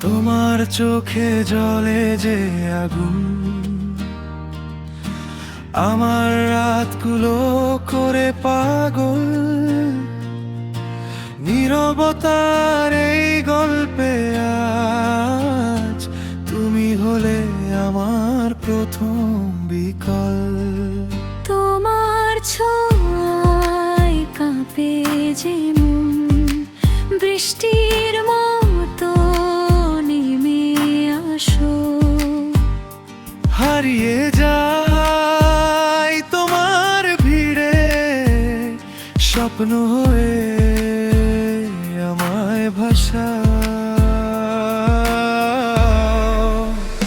তোমার চোখে জ্বলে যে আগুন, আমার রাতগুলো করে পাগল। নীরবতার এই গল্পে আজ তুমি হলে আমার প্রথম বিকল। তোমার ছোঁয়ায় কাঁপে যে মন, বৃষ্টির মতো নেমে আসো। হারিয়ে যাই তোমার ভিড়ে, স্বপ্ন হয়ে আমায় ভাষা।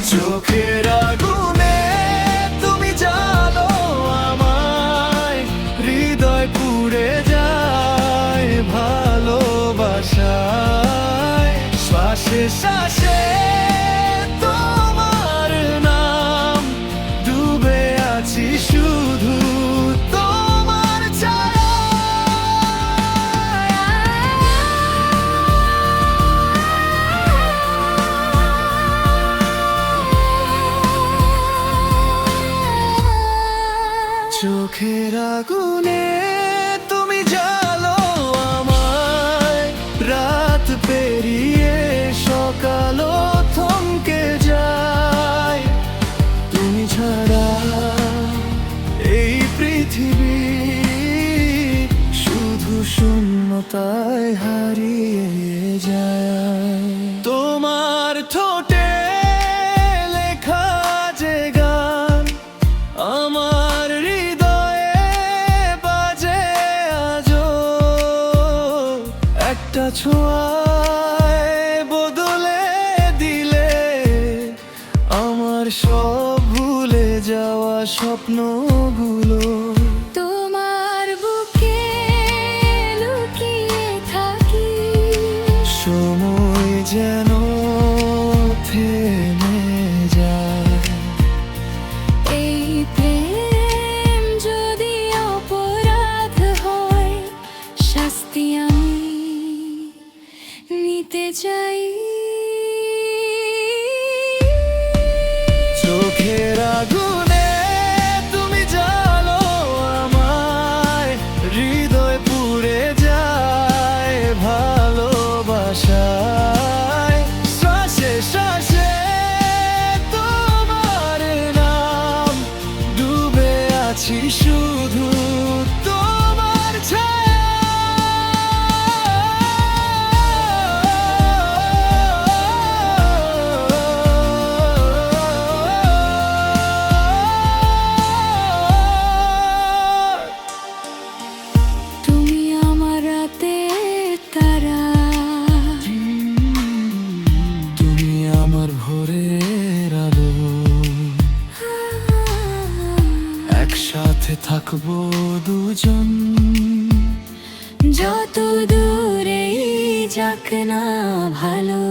চোখের আগুনে তুমি জ্বালো আমায়, হৃদয় পুড়ে যায় ভালোবাসায়। শ্বাসে শ্বাসে তোমার নাম, ডুবে আছি শুধু তোমার ছায়া। চোখের আগুনে তুমি জ্বালো আমায়, রাত পেরিয়ে সকালও থমকে যায়। তুমি ছাড়া এই পৃথিবী শুধু শূন্যতায় হারিয়ে যায়। তোমার ঠোঁটে লেখা যে গান আমার হৃদয়ে বাজে আজো। একটা ছোঁয়ায় বদলে দিলে আমার সব ভুলে যাওয়া স্বপ্নগুলো। তোমার বুকে লুকিয়ে থাকি, সময় যেন থেমে যায়। এই প্রেম যদি অপরাধ হয়, শাস্তি আমি নিতে চাই। চোখের আগুনে তুমি জ্বালো আমায়, হৃদয় পুড়ে যায় ভালোবাসায়। শ্বাসে শ্বাসে তোমার নাম, ডুবে আছি শুধু তোমার ছায়া। তুমি আমার রাতের তারা, তুমি আমার ভোরের আলো, একসাথে থাকবো দুজন। যত দূরেই যাক না ভালো।